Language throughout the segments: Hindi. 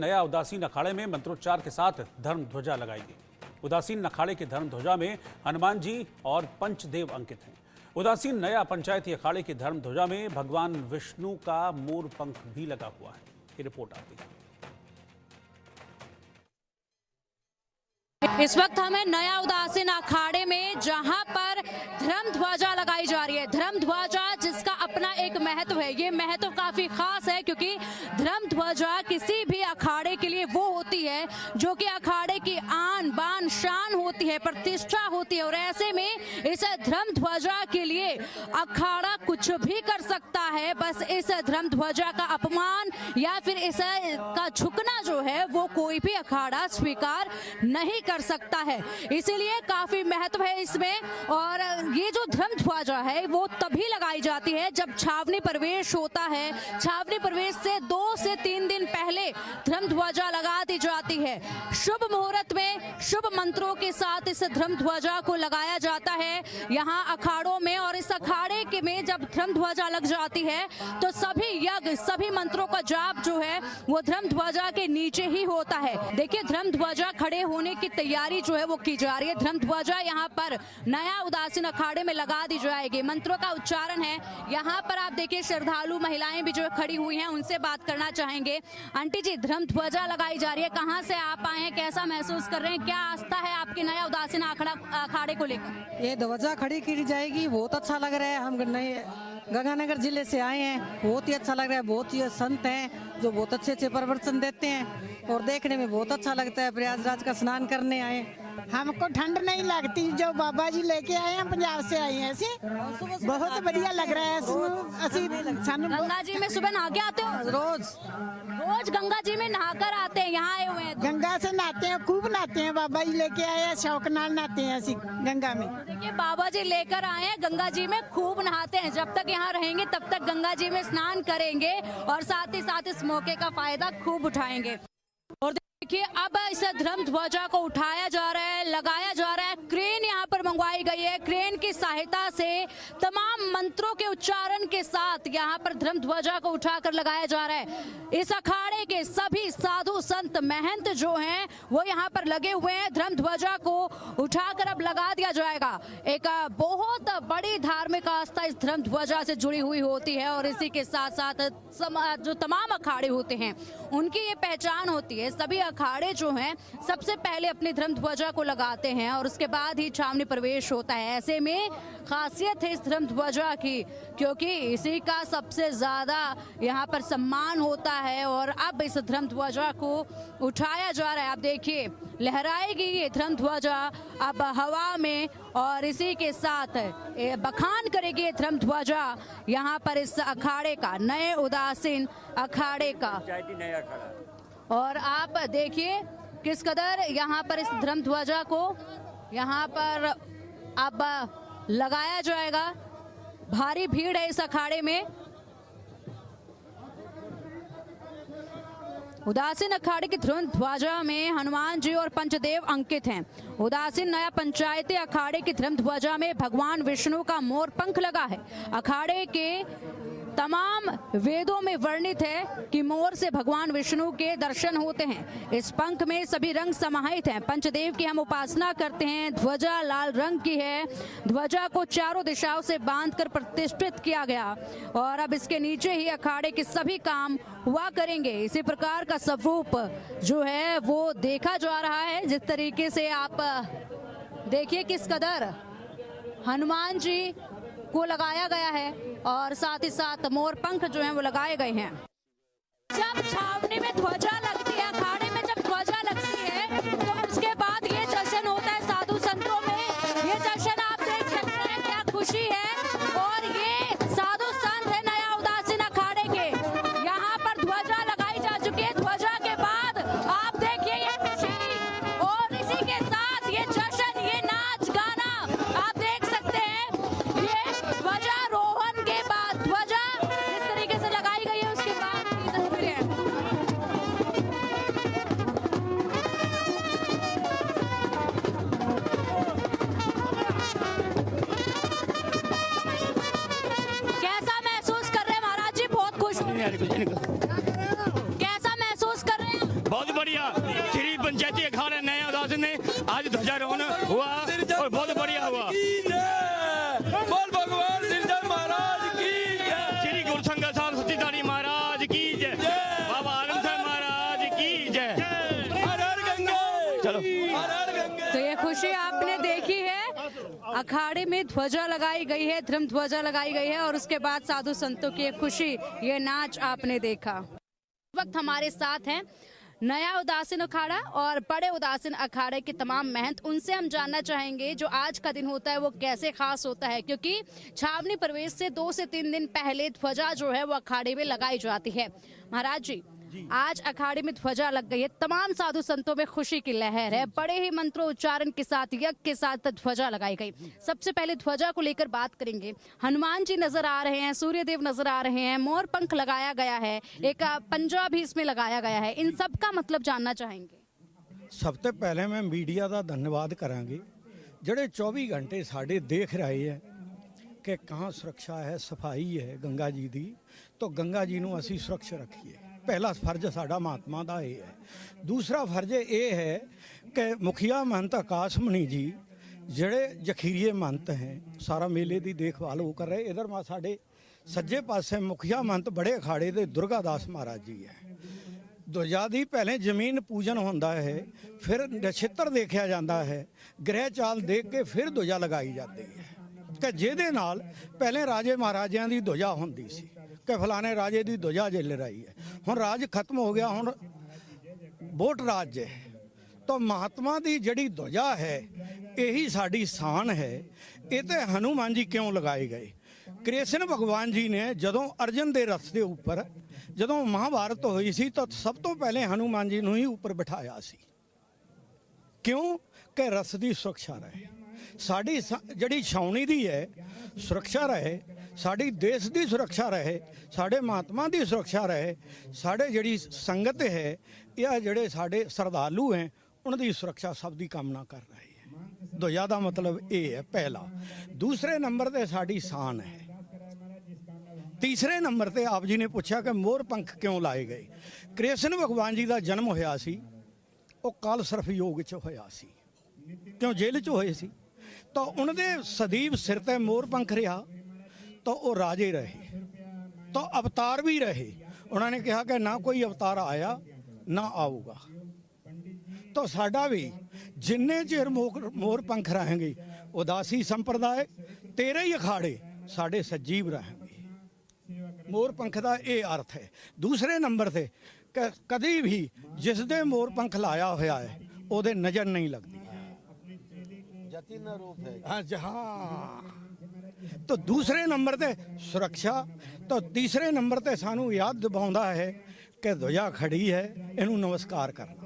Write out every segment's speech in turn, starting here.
नया उदासीन अखाड़े में मंत्रोच्चार के साथ धर्म ध्वजा लगाई गई। उदासीन अखाड़े की धर्म ध्वजा में हनुमान जी और पंचदेव अंकित हैं। उदासीन नया पंचायती अखाड़े की धर्म ध्वजा में भगवान विष्णु का मोर पंख भी लगा हुआ है। ये रिपोर्ट आती है। इस वक्त हमें नया उदासीन अखाड़े में जहां पर धर्म ध्वजा लगाई जा रही है। धर्म ध्वजा जिसका अपना एक महत्व है। ये महत्व काफी खास है क्योंकि धर्म ध्वजा किसी भी अखाड़े के लिए वो होती है जो कि अखाड़े की आन बान शान होती है, प्रतिष्ठा होती है। और ऐसे में इस धर्म ध्वजा के लिए अखाड़ा कुछ भी कर सकता है। बस इस धर्म ध्वजा का अपमान या फिर इसका झुकना जो है वो कोई भी अखाड़ा स्वीकार नहीं कर सकता है। इसीलिए काफी महत्व है इसमें। और ये जो धर्म ध्वजा है वो तभी लगाई जाती है जब छावनी प्रवेश होता है। छावनी प्रवेश से 2 से 3 दिन पहले धर्म ध्वजा लगा दी जाती है। शुभ मुहूर्त में शुभ मंत्रों के साथ इस धर्म ध्वजा को लगाया जाता है यहाँ अखाड़ों में। और इस अखाड़े के में जब धर्म ध्वजा लग जाती है तो सभी यज्ञ सभी मंत्रों का जाप जो है वो धर्म ध्वजा के नीचे ही होता है। देखिए धर्म ध्वजा खड़े होने की तैयारी जो है वो की जा रही है। धर्म ध्वजा यहाँ पर नया उदासीन अखाड़े में लगा दी जाएगी। मंत्रों का उच्चारण है। यहाँ पर आप देखिए श्रद्धालु महिलाएं भी जो खड़ी हुई हैं, उनसे बात करना चाहेंगे। आंटी जी, धर्म ध्वजा लगाई जा रही है, कहाँ से आप आए हैं, कैसा महसूस कर रहे हैं, क्या आस्था है आपके नया उदासीन अखाड़े को लेकर? ये ध्वजा खड़ी की जाएगी, बहुत अच्छा लग रहा है। हम नए गंगानगर जिले से आए हैं, बहुत ही अच्छा लग रहा है। बहुत ही संत हैं जो बहुत अच्छे अच्छे प्रवचन देते हैं और देखने में बहुत अच्छा लगता है। प्रयागराज का स्नान करने आए। हमको ठंड नहीं लगती, जो बाबा जी लेके आए हैं, पंजाब से आए हैं ऐसे, बहुत बढ़िया लग रहा है। गंगा जी में सुबह नहा के आते हो? रोज गंगा जी में नहाकर आते हैं, यहाँ आए हुए हैं? गंगा से नहाते हैं, खूब नहाते हैं। बाबा जी लेके आए हैं, शौक नाल नहाते हैं ऐसी गंगा में। देखिए बाबा जी लेकर आए हैं, गंगा जी में खूब नहाते हैं। जब तक यहाँ रहेंगे तब तक गंगा जी में स्नान करेंगे और साथ ही साथ इस मौके का फायदा खूब उठाएंगे। और देखिए अब इस धर्म ध्वजा को उठाया जा रहा है, लगाया जा रहा है। क्रेन यहाँ पर मंगवाई गई है। क्रेन की सहायता से तमाम मंत्रों के उच्चारण के साथ यहाँ पर धर्म ध्वजा को उठाकर लगाया जा रहा है। इस अखाड़े के सभी साधु संत महंत जो हैं वो यहाँ पर लगे हुए हैं। धर्म ध्वजा को उठाकर अब लगा दिया जाएगा। एक बहुत बड़ी धार्मिक आस्था इस धर्म ध्वजा से जुड़ी हुई होती है और इसी के साथ साथ जो तमाम अखाड़े होते हैं उनकी ये पहचान होती है। सभी अखाड़े जो हैं सबसे पहले अपनी धर्म ध्वजा को लगाते हैं और उसके बाद ही छावनी प्रवेश होता है। ऐसे में खासियत है इस धर्म ध्वजा की क्योंकि इसी का सबसे ज्यादा यहाँ पर सम्मान होता है। और अब इस धर्म ध्वजा को उठाया जा रहा है। आप देखिए लहराएगी ये धर्म ध्वजा अब हवा में और इसी के साथ बखान करेगी ये धर्म ध्वजा यहाँ पर इस अखाड़े का, नए उदासीन अखाड़े का। और आप देखिए किस कदर यहाँ पर इस धर्म ध्वजा को यहाँ पर अब लगाया जाएगा। भारी भीड़ है इस अखाड़े में। उदासीन अखाड़े की धर्म ध्वजा में हनुमान जी और पंचदेव अंकित हैं। उदासीन नया पंचायती अखाड़े की धर्म ध्वजा में भगवान विष्णु का मोर पंख लगा है। अखाड़े के तमाम वेदों में वर्णित है कि मोर से भगवान विष्णु के दर्शन होते हैं। इस पंख में सभी रंग समाहित हैं। पंचदेव की हम उपासना करते हैं। ध्वजा लाल रंग की है। ध्वजा को चारों दिशाओं से बांधकर प्रतिष्ठित किया गया और अब इसके नीचे ही अखाड़े के सभी काम हुआ करेंगे। इसी प्रकार का स्वरूप जो है वो देखा जा रहा है। जिस तरीके से आप देखिए किस कदर हनुमान जी को लगाया गया है और साथ ही साथ मोर पंख जो हैं वो लगाए गए हैं। जब छावनी में ध्वजा लगती है, अखाड़े में जब ध्वजा लगती है तो उसके बाद ये जश्न होता है साधु संतों में। ये जश्न आप देख सकते हैं, क्या खुशी है। और ये साधु संत है नया उदासीन अखाड़े के, यहाँ पर ध्वजा लगाई जा चुकी है। ध्वजा के बाद आप देखिए ये खुशी और इसी के साथ ये जश्न, ये नाच गाना आप देख सकते हैं। ध्वजारोहण के बाद ध्वजा इस तरीके से लगाई गई है, उसके बाद की तस्वीरें बहुत बढ़िया श्री पंचायती अखाड़ा नया उदासीन ने आज ध्वजारोहण हुआ और बहुत बढ़िया हुआ। बोल भगवान निर्जल महाराज की जय। श्री गुरुसंगत साहब सतीदारी महाराज की जय। बाबा आनंद साहब महाराज की जय। हर हर गंगे। चलो हर हर गंगे। तो ये खुशी आपने देखी है, अखाड़े में ध्वजा लगाई गई है, धर्म ध्वजा लगाई गई है और उसके बाद साधु संतों की खुशी, ये नाच आपने देखा। इस वक्त हमारे साथ हैं नया उदासीन अखाड़ा और बड़े उदासीन अखाड़े के तमाम महंत। उनसे हम जानना चाहेंगे जो आज का दिन होता है वो कैसे खास होता है, क्योंकि छावनी प्रवेश से 2 से 3 दिन पहले ध्वजा जो है वो अखाड़े में लगाई जाती है। महाराज जी, आज अखाड़े में ध्वजा लग गई है, तमाम साधु संतों में खुशी की लहर है, बड़े ही मंत्रोच्चारण के साथ, यज्ञ के साथ ध्वजा लगाई गई। सबसे पहले ध्वजा को लेकर बात करेंगे। हनुमान जी नजर आ रहे हैं, सूर्य देव नजर आ रहे हैं, मोर पंख लगाया गया है, एक पंजा भी इसमें लगाया गया है, इन सब का मतलब जानना चाहेंगे। ਸਭ ਤੋਂ ਪਹਿਲੇ ਮੈਂ ਮੀਡੀਆ ਦਾ ਧੰਨਵਾਦ ਕਰਾਂਗੀ ਜਿਹੜੇ 24 ਘੰਟੇ ਸਾਡੇ ਦੇਖ ਰਹੇ ਹੈ ਕਿ ਕਹਾਂ ਸੁਰੱਖਿਆ ਹੈ, ਸਫਾਈ ਹੈ ਗੰਗਾ ਜੀ ਦੀ, ਤਾਂ ਗੰਗਾ ਜੀ ਨੂੰ ਅਸੀਂ ਸੁਰੱਖਿਅਤ ਰੱਖੀਏ। ਪਹਿਲਾ ਫਰਜ਼ ਸਾਡਾ ਮਹਾਤਮਾ ਦਾ ਇਹ ਹੈ। ਦੂਸਰਾ ਫਰਜ਼ ਇਹ ਹੈ ਕਿ ਮੁਖੀਆ ਮਹੰਤ ਆਕਾਸ਼ ਮਣੀ ਜੀ ਜਿਹੜੇ ਜਖੀਰੀਏ ਮਹੰਤ ਹੈ, ਸਾਰਾ ਮੇਲੇ ਦੀ ਦੇਖਭਾਲ ਉਹ ਕਰ ਰਹੇ। ਇਧਰ ਮਾ ਸਾਡੇ ਸੱਜੇ ਪਾਸੇ ਮੁਖੀਆ ਮਹੰਤ ਬੜੇ ਅਖਾੜੇ ਦੇ ਦੁਰਗਾਦਾਸ ਮਹਾਰਾਜ ਜੀ ਹੈ। ध्वजा ਦੀ ਪਹਿਲੇ ਜ਼ਮੀਨ ਪੂਜਨ ਹੁੰਦਾ ਹੈ, ਫਿਰ ਨਛੱਤਰ ਦੇਖਿਆ ਜਾਂਦਾ ਹੈ, ਗ੍ਰਹਿ ਚਾਲ ਦੇਖ ਕੇ ਫਿਰ ध्वजा ਲਗਾਈ ਜਾਂਦੀ ਹੈ ਕਿ ਜਿਹਦੇ ਨਾਲ ਪਹਿਲੇ ਰਾਜੇ ਮਹਾਰਾਜਿਆਂ ਦੀ ध्वजा ਹੁੰਦੀ ਸੀ ਕਿ ਫਲਾਣੇ ਰਾਜੇ ਦੀ ध्वजा ਜਿੱਲ ਰਹੀ ਹੈ। ਹੁਣ ਰਾਜ ਖਤਮ ਹੋ ਗਿਆ, ਹੁਣ ਵੋਟ ਰਾਜ ਹੈ। ਤਾਂ ਮਹਾਤਮਾ ਦੀ ਜਿਹੜੀ ध्वजा ਹੈ ਇਹੀ ਸਾਡੀ ਸ਼ਾਨ ਹੈ। ਇਹ ਤੇ ਹਨੂਮਾਨ ਜੀ ਕਿਉਂ ਲਗਾਏ ਗਏ? ਕ੍ਰਿਸ਼ਨ ਭਗਵਾਨ ਜੀ ਨੇ ਜਦੋਂ ਅਰਜਨ ਦੇ ਰਥ ਦੇ ਉੱਪਰ ਜਦੋਂ ਮਹਾਭਾਰਤ ਹੋਈ ਸੀ ਤਾਂ ਸਭ ਤੋਂ ਪਹਿਲੇ ਹਨੂਮਾਨ ਜੀ ਨੂੰ ਹੀ ਉੱਪਰ ਬਿਠਾਇਆ ਸੀ। ਕਿਉਂ? ਕਿ ਰਥ ਦੀ ਸੁਰੱਖਿਆ ਰਹੇ, ਸਾਡੀ ਜਿਹੜੀ ਛਾਉਣੀ ਦੀ ਹੈ ਸੁਰੱਖਿਆ ਰਹੇ, ਸਾਡੀ ਦੇਸ਼ ਦੀ ਸੁਰੱਖਿਆ ਰਹੇ, ਸਾਡੇ ਮਹਾਤਮਾ ਦੀ ਸੁਰੱਖਿਆ ਰਹੇ, ਸਾਡੇ ਜਿਹੜੀ ਸੰਗਤ ਹੈ ਇਹ ਜਿਹੜੇ ਸਾਡੇ ਸ਼ਰਧਾਲੂ ਹੈ ਉਹਨਾਂ ਦੀ ਸੁਰੱਖਿਆ ਸਭ ਦੀ ਕਾਮਨਾ ਕਰ ਰਹੇ ਹੈ। ध्वजा ਦਾ ਮਤਲਬ ਇਹ ਹੈ ਪਹਿਲਾ। ਦੂਸਰੇ ਨੰਬਰ ਤੇ ਸਾਡੀ ਸ਼ਾਨ ਹੈ। ਤੀਸਰੇ ਨੰਬਰ ਤੇ ਆਪ ਜੀ ਨੇ ਪੁੱਛਿਆ ਕਿ ਮੋਰ ਪੰਖ ਕਿਉਂ ਲਾਏ ਗਏ? ਕ੍ਰਿਸ਼ਨ ਭਗਵਾਨ ਜੀ ਦਾ ਜਨਮ ਹੋਇਆ ਸੀ, ਉਹ ਕਾਲ ਸਰਫ ਯੋਗ 'ਚ ਹੋਇਆ ਸੀ, ਕਿਉਂ ਜੇਲ੍ਹ 'ਚ ਹੋਏ ਸੀ, ਤਾਂ ਉਹਨਾਂ ਦੇ ਸਦੀਵ ਸਿਰ ਤੇ ਮੋਰ ਪੰਖ ਰਿਹਾ, ਤਾਂ ਉਹ ਰਾਜੇ ਰਹੇ, ਤਾਂ ਅਵਤਾਰ ਵੀ ਰਹੇ। ਉਹਨਾਂ ਨੇ ਕਿਹਾ ਕਿ ਨਾ ਕੋਈ ਅਵਤਾਰ ਆਇਆ ਨਾ ਆਊਗਾ, ਤਾਂ ਸਾਡਾ ਵੀ ਜਿੰਨੇ ਚਿਰ ਮੋਰ ਪੰਖ रहेंगे ਉਦਾਸੀ ਸੰਪਰਦਾਇ ਤੇਰੇ ਹੀ ਅਖਾੜੇ ਸਾਡੇ ਸਜੀਵ रहेंगे। ਮੋਰ ਪੰਖ ਦਾ ਇਹ ਅਰਥ ਹੈ। ਦੂਸਰੇ ਨੰਬਰ ਤੇ ਕਦੀ ਵੀ ਜਿਸ ਦੇ ਮੋਰ ਪੰਖ ਲਾਇਆ ਹੋਇਆ ਹੈ ਉਹਦੇ ਨਜ਼ਰ ਨਹੀਂ ਲੱਗਦੀ। ਜਤਿਨ ਰੂਪ ਹੈ। ਹਾਂ ਜਹਾਂ। ਤਾਂ ਦੂਸਰੇ ਨੰਬਰ ਤੇ ਸੁਰੱਖਿਆ, ਤਾਂ ਤੀਸਰੇ ਨੰਬਰ ਤੇ ਸਾਨੂੰ ਯਾਦ ਦਿਵਾਉਂਦਾ ਹੈ ਕਿ ध्वजा ਖੜੀ ਹੈ, ਇਹਨੂੰ ਨਮਸਕਾਰ ਕਰਨਾ।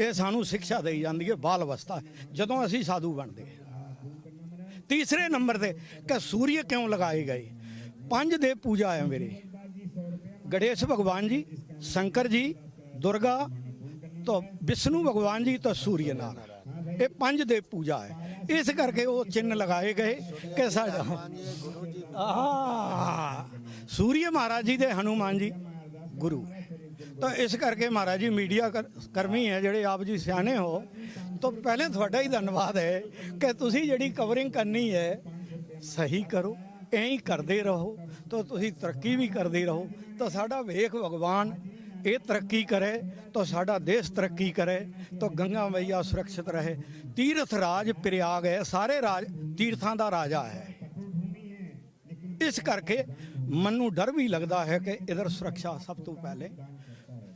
ਇਹ ਸਾਨੂੰ ਸਿੱਖਿਆ ਦੇਈ ਜਾਂਦੀ ਹੈ ਬਾਲ ਅਵਸਥਾ ਜਦੋਂ ਅਸੀਂ ਸਾਧੂ ਬਣਦੇ। ਤੀਸਰੇ ਨੰਬਰ ਤੇ ਕਿ ਸੂਰਜ ਕਿਉਂ ਲਗਾਏ ਗਏ? 5 ਦੇਵ ਪੂਜਾ ਹੈ ਮੇਰੇ, गणेश भगवान जी, शंकर जी, दुर्गा, तो विष्णु भगवान जी, तो सूर्य नारायण, ये 5 देव पूजा है। इस करके वो चिन्ह लगाए गए कि सूर्य महाराज जी दे हनुमान जी गुरु है। तो इस करके महाराज जी मीडिया कर्मी है ਜਿਹੜੇ आप जी सियाने हो, तो पहले ਤੁਹਾਡਾ ही धन्यवाद है कि ਤੁਸੀਂ ਜਿਹੜੀ कवरिंग करनी है सही करो, ਐਂ ਕਰਦੇ ਰਹੋ ਤਾਂ ਤੁਸੀਂ ਤਰੱਕੀ ਵੀ ਕਰਦੇ ਰਹੋ। ਤਾਂ ਸਾਡਾ ਵੇਖ ਭਗਵਾਨ ਇਹ ਤਰੱਕੀ करे तो साडा देश तरक्की करे, तो गंगा मैया सुरक्षित रहे। तीर्थ राज प्रयाग है, सारे राज तीर्थां दा राजा है। इस करके मन नूं डर भी लगता है कि इधर सुरक्षा सब तो पहले,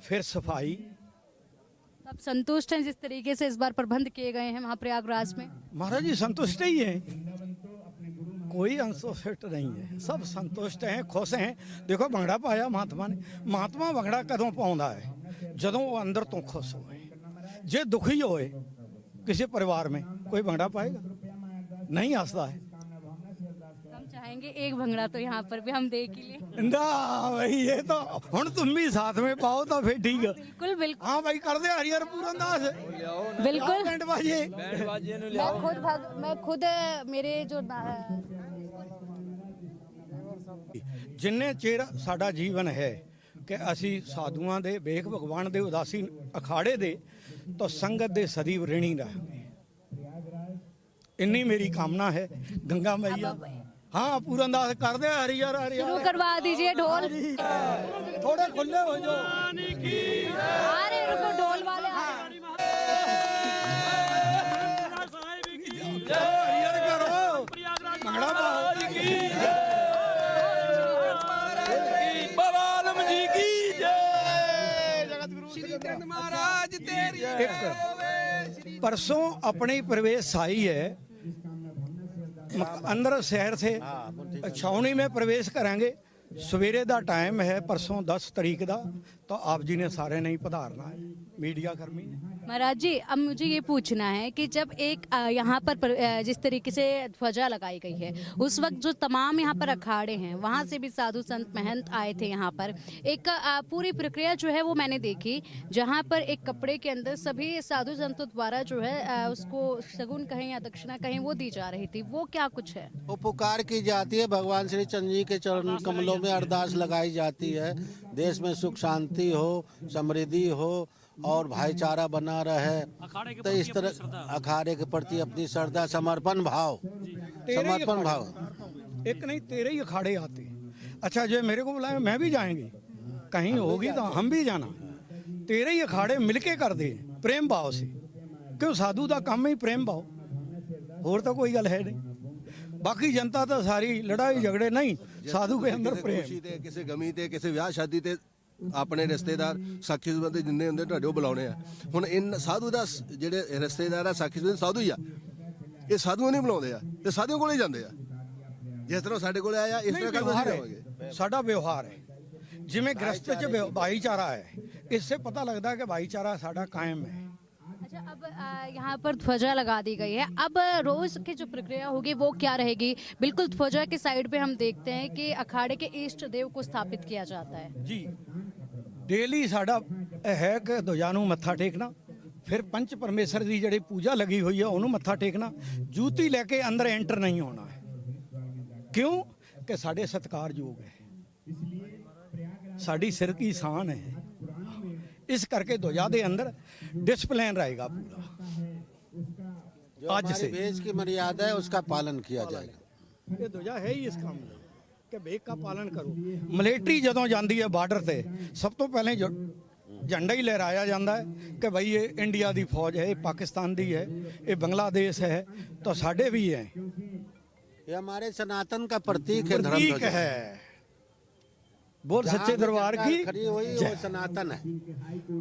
फिर सफाई। आप संतुष्ट हैं जिस तरीके से इस बार प्रबंध किए गए हैं वहाँ प्रयागराज में? महाराज जी संतुष्ट ही है, कोई अनसंतुष्ट नहीं है, सब संतुष्ट हैं, खुश हैं। देखो भंगड़ा पाया महात्मा ने, महात्मा भंगड़ा कदों पाउंदा है? जदों वो अंदर तो खुश होए। जे दुखी होए किसी परिवार में कोई भंगड़ा पाएगा? नहीं हंसता है। हम चाहेंगे एक भंगड़ा तो यहाँ पर भी हम देख ही ले। ना भाई ये तो हुण तुम भी साथ में पाओ तो फिर ठीक है। बिल्कुल बिल्कुल। हाँ भाई कर दे हरिहर पूरनदास बिल्कुल। बैंड बाजे मैं खुद मेरे जो जिन्ने चेर साडा जीवन है ਕਿ ਅਸੀਂ ਸਾਧੂਆਂ ਦੇ ਵੇਖ ਭਗਵਾਨ ਦੇ ਉਦਾਸੀ ਅਖਾੜੇ ਦੇ ਤਾਂ ਸੰਗਤ ਦੇ ਸਦੀਵ ऋणी ਰਹਾਂਗੇ। ਇੰਨੀ ਮੇਰੀ ਕਾਮਨਾ ਹੈ ਗੰਗਾ मैया। हाँ पूरा अंदाज कर दे हरियर हरियर शुरू करवा दीजिए ढोल। थोड़े खुले हो जाओ। अरे रुको ढोल वाले हरियर करो मंगड़ा बाबा आलम जी की जय। जगत महाराज तेरी एक परसों अपनी प्रवेश आई है अंदर शहर से छावनी में प्रवेश करेंगे। सवेरे का टाइम है परसों 10 तारीख का, तो आप जी ने सारे नहीं पधारना है मीडिया कर्मी ने। महाराज जी अब मुझे ये पूछना है कि जब एक यहाँ पर जिस तरीके से ध्वजा लगाई गई है उस वक्त जो तमाम यहाँ पर अखाड़े हैं वहाँ से भी साधु संत महंत आए थे यहाँ पर। एक पूरी प्रक्रिया जो है वो मैंने देखी जहाँ पर एक कपड़े के अंदर सभी साधु संतों द्वारा जो है उसको शगुन कहें या दक्षिणा कहें वो दी जा रही थी, वो क्या कुछ है? वो पुकार की जाती है, भगवान श्री चंद्र जी के चरण कमलों में अरदास लगाई जाती है, देश में सुख शांति हो, समृद्धि हो और भाईचारा बना रहे। तो इस तरह अखाड़े के प्रति अपनी श्रद्धा समर्पण भाव एक नहीं 13 ही अखाड़े आते हैं। अच्छा जो मेरे को बुलाया मैं भी जाएंगे, कहीं होगी तो हम भी जाना। 13 ही अखाड़े मिलके कर दे प्रेम भाव से, क्यों साधु का काम ही प्रेम भाव, और तो कोई गल है नहीं। बाकी जनता तो सारी लड़ाई झगड़े नहीं, साधु के अंदर प्रेम। ਕਿਸੇ ਗਮੀ ਤੇ ਕਿਸੇ ਵਿਆਹ ਸ਼ਾਦੀ ਤੇ ਆਪਣੇ ਰਿਸ਼ਤੇਦਾਰ ਸਾਖੀ ਸੰਬੰਧੀ ਜਿੰਨੇ ਹੁੰਦੇ ਤੁਹਾਡੇ ਉਹ ਬੁਲਾਉਣੇ ਆ। ਹੁਣ ਇਨ ਸਾਧੂ ਦਾ ਜਿਹੜੇ ਰਿਸ਼ਤੇਦਾਰ ਆ ਸਾਖੀ ਸੰਬੰਧੀ ਸਾਧੂ ਹੀ ਆ, ਇਹ ਸਾਧੂਆਂ ਨਹੀਂ ਬੁਲਾਉਂਦੇ ਆ ਤੇ ਸਾਧੂਆਂ ਕੋਲੇ ਜਾਂਦੇ ਆ। ਜਿਸ ਤਰ੍ਹਾਂ ਸਾਡੇ ਕੋਲੇ ਆਇਆ ਇਸ ਤਰ੍ਹਾਂ ਕਰਦੇ ਜਾਵਾਂਗੇ। ਸਾਡਾ ਵਿਵਹਾਰ ਹੈ ਜਿਵੇਂ ਗ੍ਰਸਤ ਚ ਭਾਈਚਾਰਾ ਹੈ, इससे पता लगता है कि भाईचारा साਡਾ कायम है। अच्छा अब यहाँ पर ध्वजा लगा दी गई है, अब रोज की जो प्रक्रिया होगी वो क्या रहेगी? बिल्कुल ध्वजा के साइड पे हम देखते हैं कि अखाड़े के इष्ट देव को स्थापित किया जाता है जी। डेली साडा है कि ध्वजा नूं मत्था टेकना, फिर पंच परमेश्वर की जिहड़ी पूजा लगी हुई है उन्होंने मत्था टेकना, जूती लेके अंदर एंटर नहीं होना है। क्यों कि साडे सत्कारयोग है, साडी सिर की शान है, इस करके ध्वजा के अंदर डिसिप्लिन रहेगा पूरा। जो आज से भेष की मर्यादा है उसका पालन किया जाएगा। ये ध्वजा है ही इस काम में कि भेष का पालन करो। मिलिट्री जदों जाती है बार्डर से सब तो पहले जो झंडा ही लहराया जाता है कि भाई ये इंडिया की फौज है, ये पाकिस्तान की है, ये बांग्लादेश है, तो साढ़े भी है। ये हमारे सनातन का प्रतीक है, प्रतीक है। बोल सच्चे दरबार की खड़ी हुई वो सनातन है।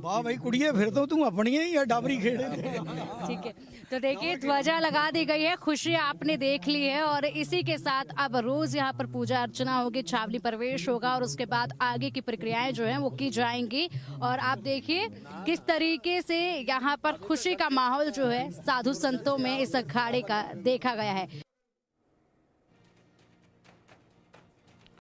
वाह भाई कुड़िए फिर तो तू अपनी ही या डाबरी खेड़े। ठीक है, तो देखिए ध्वजा लगा दी गई है, खुशी आपने देख ली है और इसी के साथ अब रोज यहाँ पर पूजा अर्चना होगी, छावनी प्रवेश होगा और उसके बाद आगे की प्रक्रियाएं जो हैं वो की जाएंगी। और आप देखिए किस तरीके से यहाँ पर खुशी का माहौल जो है साधु संतों में इस अखाड़े का देखा गया है।